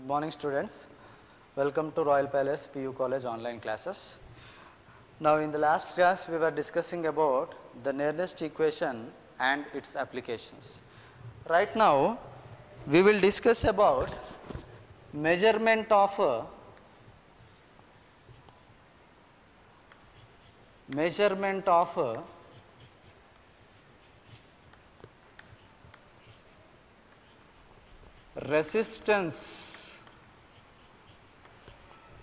Good morning, students. Welcome to Royal Palace PU College online classes. Now, in the last class, we were discussing about the nearest equation and its applications. Right now, we will discuss about measurement of resistance,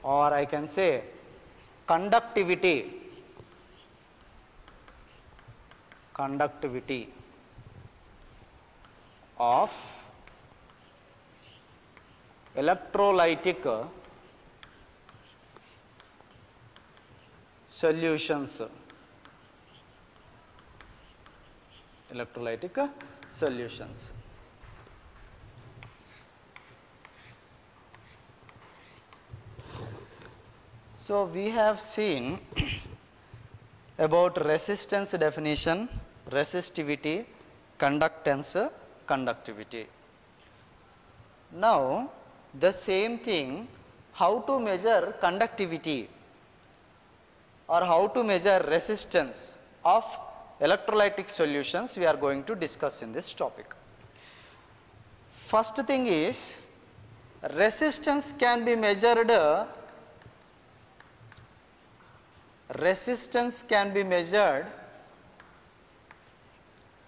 or I can say conductivity of electrolytic solutions. So, we have seen about resistance definition, resistivity, conductance, conductivity. Now, the same thing, how to measure conductivity or how to measure resistance of electrolytic solutions, we are going to discuss in this topic. First thing is, resistance can be measured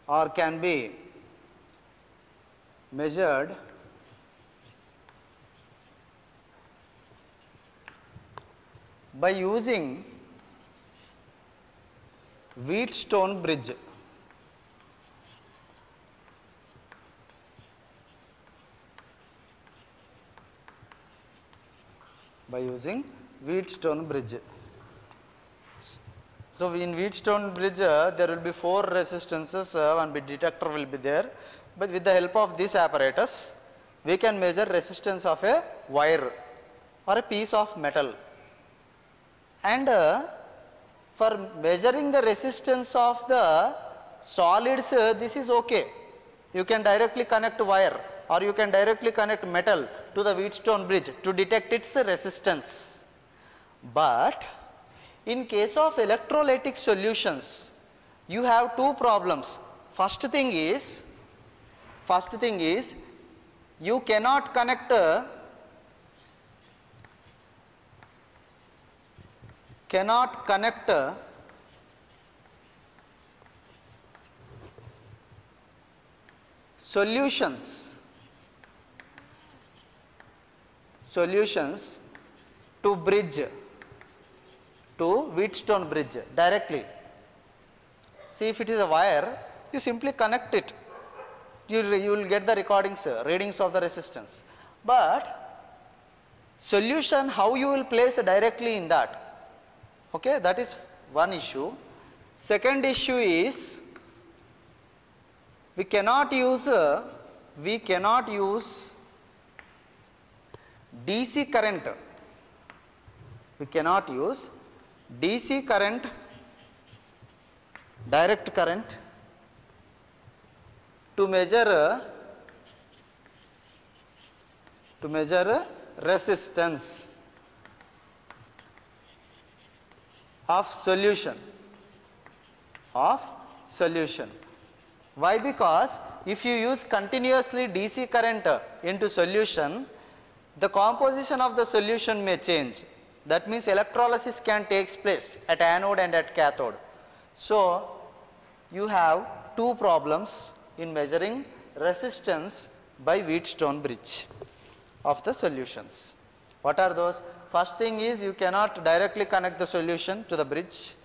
or can be measured by using Wheatstone bridge. So, in Wheatstone bridge there will be 4 resistances, one bit detector will be there, but with the help of this apparatus we can measure resistance of a wire or a piece of metal. And for measuring the resistance of the solids, this is okay. You can directly connect wire or you can directly connect metal to the Wheatstone bridge to detect its resistance. But in case of electrolytic solutions, you have 2 problems. First thing is you cannot connect solutions to Wheatstone bridge directly. See, if it is a wire, you simply connect it, you will get the readings of the resistance. But solution, how you will place directly in that, okay, that is one issue. Second issue is we cannot use DC current. We cannot use DC current, direct current to measure resistance of solution. Why? Because if you use continuously DC current into solution, the composition of the solution may change. That means electrolysis can take place at anode and at cathode. So, you have 2 problems in measuring resistance by Wheatstone bridge of the solutions. What are those? First thing is you cannot directly connect the solution to the bridge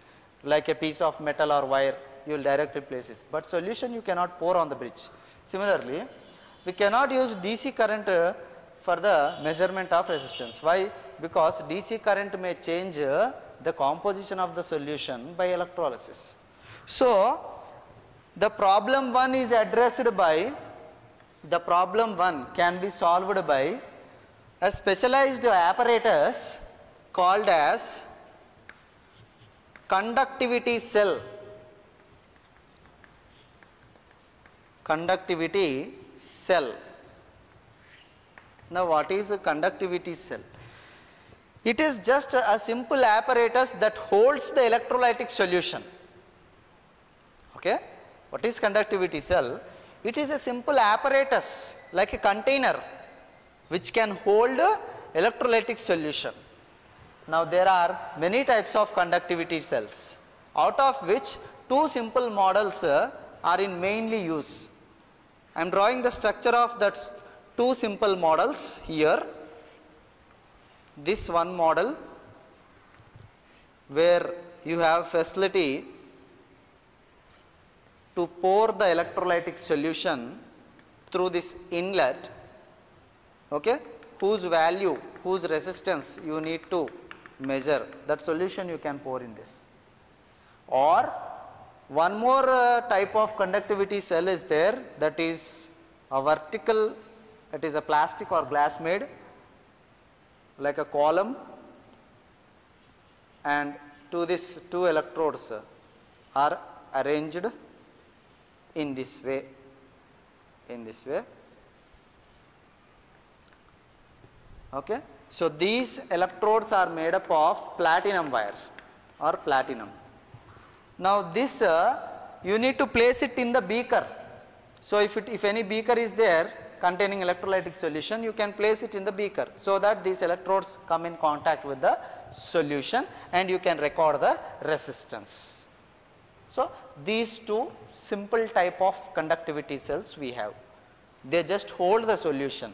like a piece of metal or wire, you will directly place it. But solution you cannot pour on the bridge. Similarly, we cannot use DC current for the measurement of resistance. Why? Because DC current may change the composition of the solution by electrolysis. So, the problem 1 is addressed by, the problem 1 can be solved by a specialized apparatus called as conductivity cell. Now what is a conductivity cell? It is just a simple apparatus that holds the electrolytic solution. Okay? What is conductivity cell? It is a simple apparatus like a container which can hold electrolytic solution. Now there are many types of conductivity cells, out of which two simple models are in mainly use. I am drawing the structure of that two simple models here. This one model where you have facility to pour the electrolytic solution through this inlet, okay, whose value, whose resistance you need to measure, that solution you can pour in this. Or one more type of conductivity cell is there, that is a vertical, it is a plastic or glass made like a column, and to this two electrodes are arranged in this way, okay. So these electrodes are made up of platinum wire or platinum. Now this you need to place it in the beaker. So if any beaker is there containing electrolytic solution, you can place it in the beaker so that these electrodes come in contact with the solution and you can record the resistance. So these two simple type of conductivity cells we have. They just hold the solution,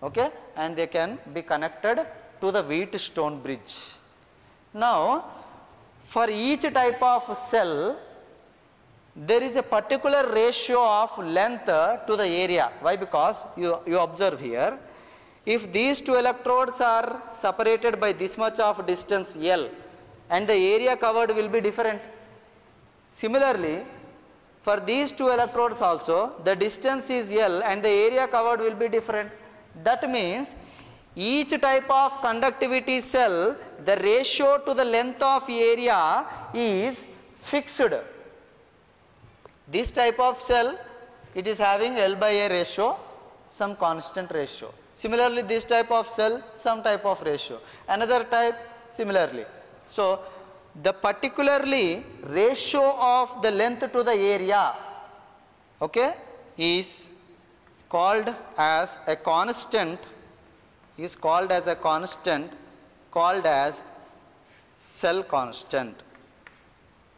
okay, and they can be connected to the Wheatstone bridge. Now for each type of cell there is a particular ratio of length to the area. Why? Because you observe here, if these two electrodes are separated by this much of distance L and the area covered will be different. Similarly, for these two electrodes also the distance is L and the area covered will be different. That means each type of conductivity cell, the ratio to the length of area is fixed. This type of cell, it is having L by A ratio, some constant ratio. Similarly, this type of cell, some type of ratio. Another type, similarly. So the particularly ratio of the length to the area, okay, is called as a constant, called as cell constant.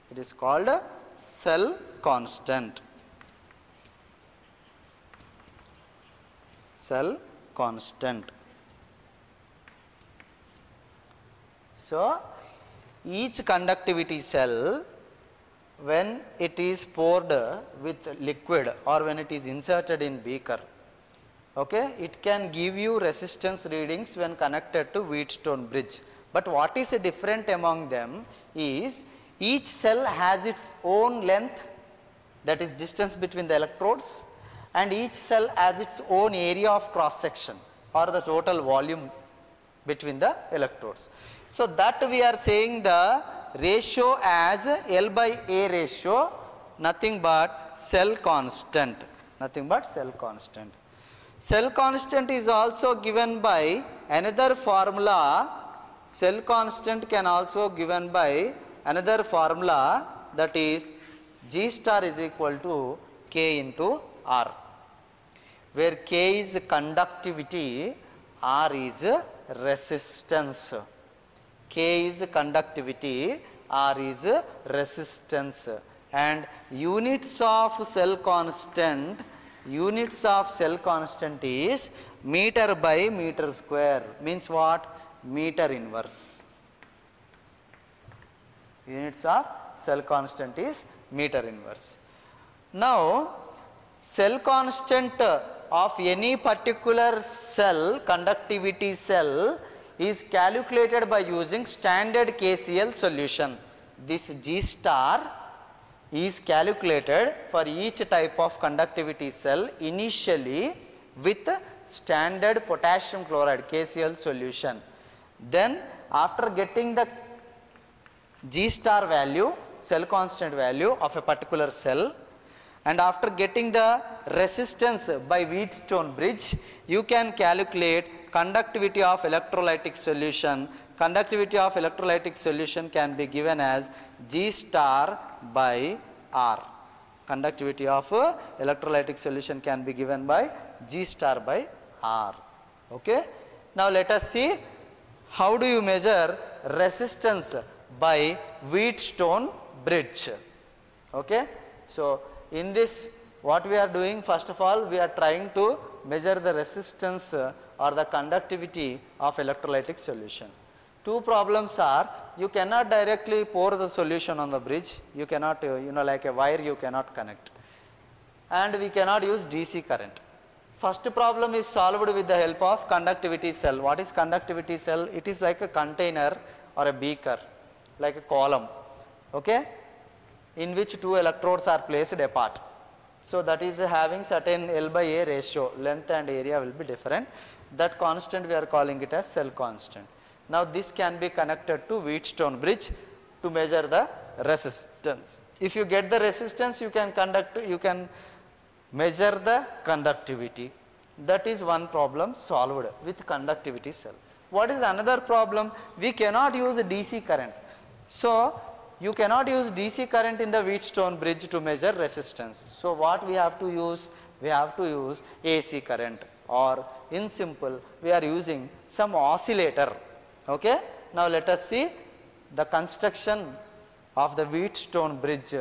It is called a cell constant. Cell constant. So each conductivity cell, when it is poured with liquid or when it is inserted in beaker, okay, it can give you resistance readings when connected to Wheatstone bridge. But what is different among them is each cell has its own length, that is distance between the electrodes, and each cell has its own area of cross section or the total volume between the electrodes. So that we are saying the ratio as L by A ratio, nothing but cell constant, nothing but cell constant. Cell constant is also given by another formula. Cell constant can also given by another formula, that is G star is equal to K into R, where K is conductivity, R is resistance. K is conductivity, R is resistance, and units of cell constant is meter by meter square, means what? Meter inverse. Units of cell constant is meter inverse. Now cell constant of any particular cell, conductivity cell, is calculated by using standard KCl solution. This G star is calculated for each type of conductivity cell initially with standard potassium chloride KCl solution. Then after getting the G star value, cell constant value of a particular cell, and after getting the resistance by Wheatstone bridge, you can calculate conductivity of electrolytic solution. Conductivity of electrolytic solution can be given as G star by R. Conductivity of electrolytic solution can be given by G star by R. Okay. Now let us see how do you measure resistance by Wheatstone bridge. Okay. So in this, what we are doing, first of all, we are trying to measure the resistance or the conductivity of electrolytic solution. Two problems are, you cannot directly pour the solution on the bridge, you cannot like a wire you cannot connect, and we cannot use DC current. First problem is solved with the help of conductivity cell. What is conductivity cell? It is like a container or a beaker, like a column, okay, in which two electrodes are placed apart. So that is having certain L by A ratio, length and area will be different. That constant we are calling it as cell constant. Now this can be connected to Wheatstone bridge to measure the resistance. If you get the resistance, you can measure the conductivity. That is one problem solved with conductivity cell. What is another problem? We cannot use DC current. So you cannot use DC current in the Wheatstone bridge to measure resistance. So what we have to use? We have to use AC current, or in simple we are using some oscillator. Okay. Now let us see the construction of the Wheatstone bridge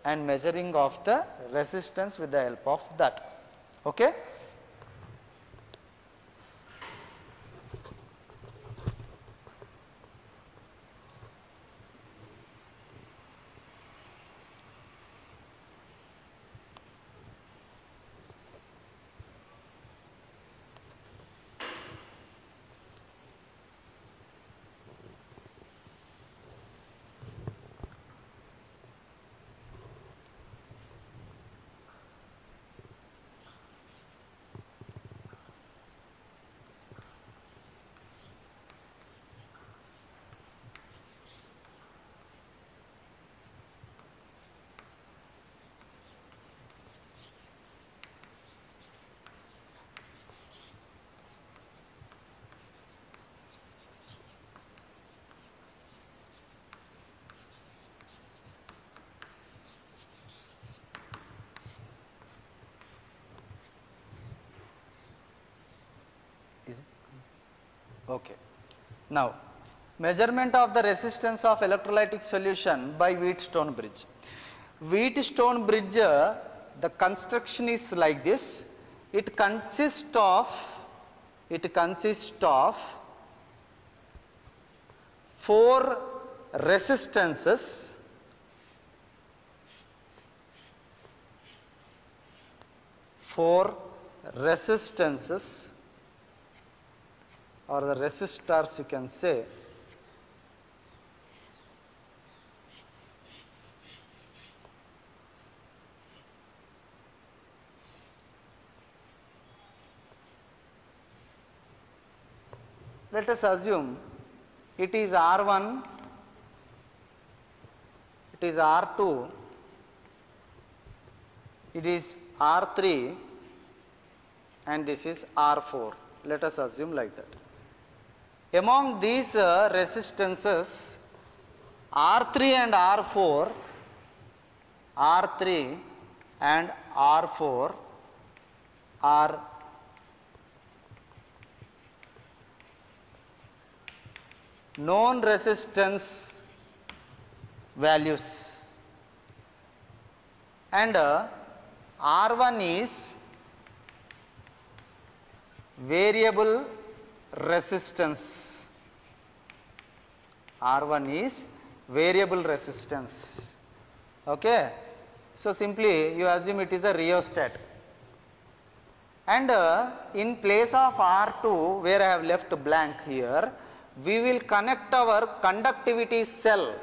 and measuring of the resistance with the help of that. Okay. Okay. Now measurement of the resistance of electrolytic solution by Wheatstone bridge. Wheatstone bridge, the construction is like this. It consists of 4 resistances, or the resistors you can say. Let us assume it is R1, it is R2, it is R3, and this is R4. Let us assume like that. Among these resistances, R3 and R4 are known resistance values, and R1 is variable resistance. R1 is variable resistance. Okay. So simply you assume it is a rheostat, and in place of R2, where I have left blank here, we will connect our conductivity cell.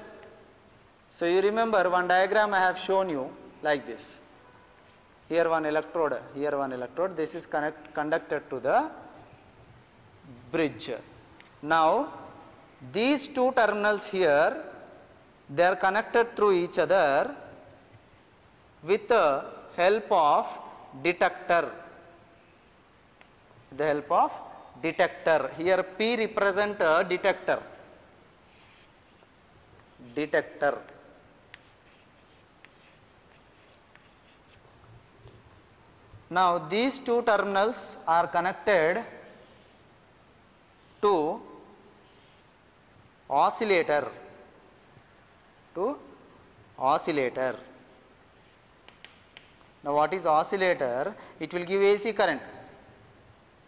So you remember one diagram I have shown you like this. Here one electrode, here one electrode, this is conducted to the bridge. Now these two terminals here, they are connected through each other with help of detector. The help of detector. Here P represent a detector. Detector. Now these two terminals are connected to oscillator. Now what is oscillator? It will give AC current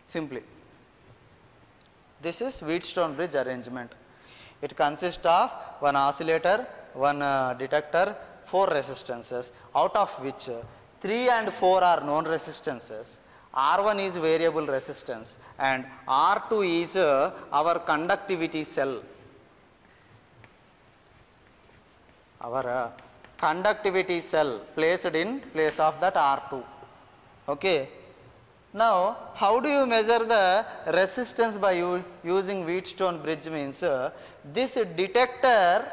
simply. This is Wheatstone bridge arrangement. It consists of one oscillator, one detector, 4 resistances, out of which 3 and 4 are known resistances. R1 is variable resistance and R2 is our conductivity cell. Our conductivity cell placed in place of that R2. Okay. Now, how do you measure the resistance by using Wheatstone bridge means this detector,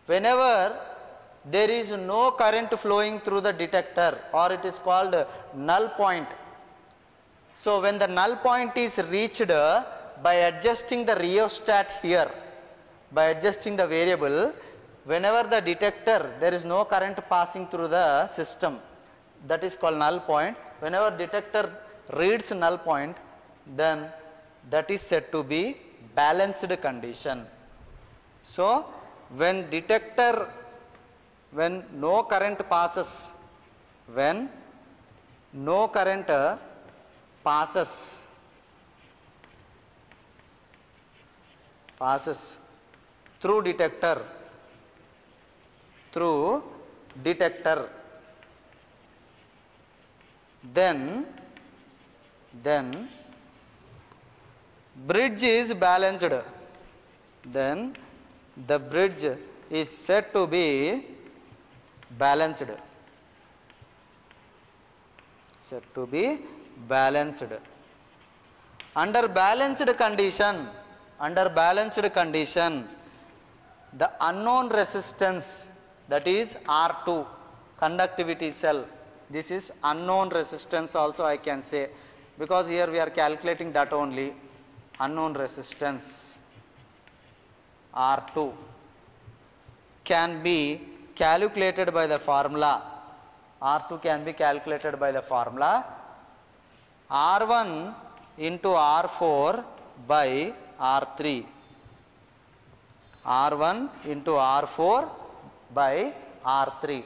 whenever there is no current flowing through the detector, or it is called null point. So, when the null point is reached by adjusting the rheostat here, by adjusting the variable, whenever the detector there is no current passing through the system, that is called null point. Whenever detector reads null point, then that is said to be balanced condition. So, when detector, when no current passes, when no current passes through detector, then bridge is balanced, then the bridge is said to be balanced, Under balanced condition, the unknown resistance, that is R2, conductivity cell, this is unknown resistance also I can say, because here we are calculating that only, unknown resistance R2 can be calculated by the formula, R2 can be calculated by the formula R1 into R4 by R3, R1 into R4 by R3.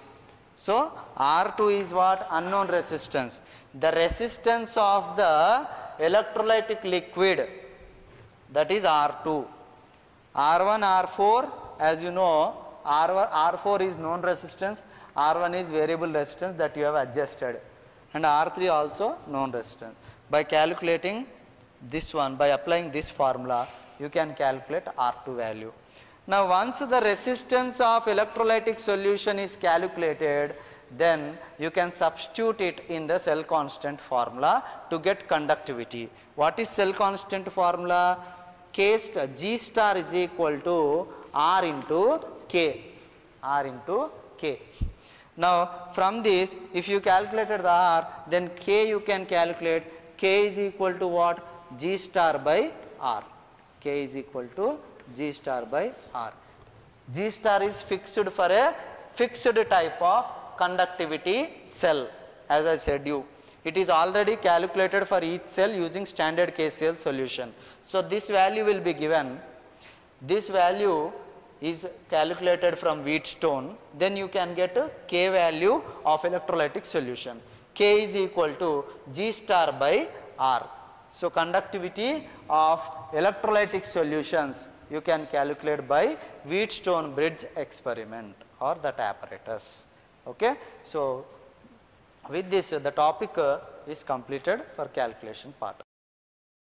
So, R2 is what? Unknown resistance. The resistance of the electrolytic liquid, that is R2. R1, R4, as you know, R4 is known resistance, R1 is variable resistance that you have adjusted, and R3 also known resistance. By calculating this one, by applying this formula, you can calculate R2 value. Now, once the resistance of electrolytic solution is calculated, then you can substitute it in the cell constant formula to get conductivity. What is cell constant formula? K star, G star is equal to R into K, Now, from this, if you calculated the R, then K you can calculate. K is equal to what? G star by R. K is equal to G star by R. G star is fixed for a fixed type of conductivity cell, as I said you. It is already calculated for each cell using standard KCl solution. So, this value will be given. This value is calculated from Wheatstone, then you can get a K value of electrolytic solution. K is equal to G star by R. So, conductivity of electrolytic solutions you can calculate by Wheatstone bridge experiment or that apparatus. Okay. So, with this the topic is completed for calculation part.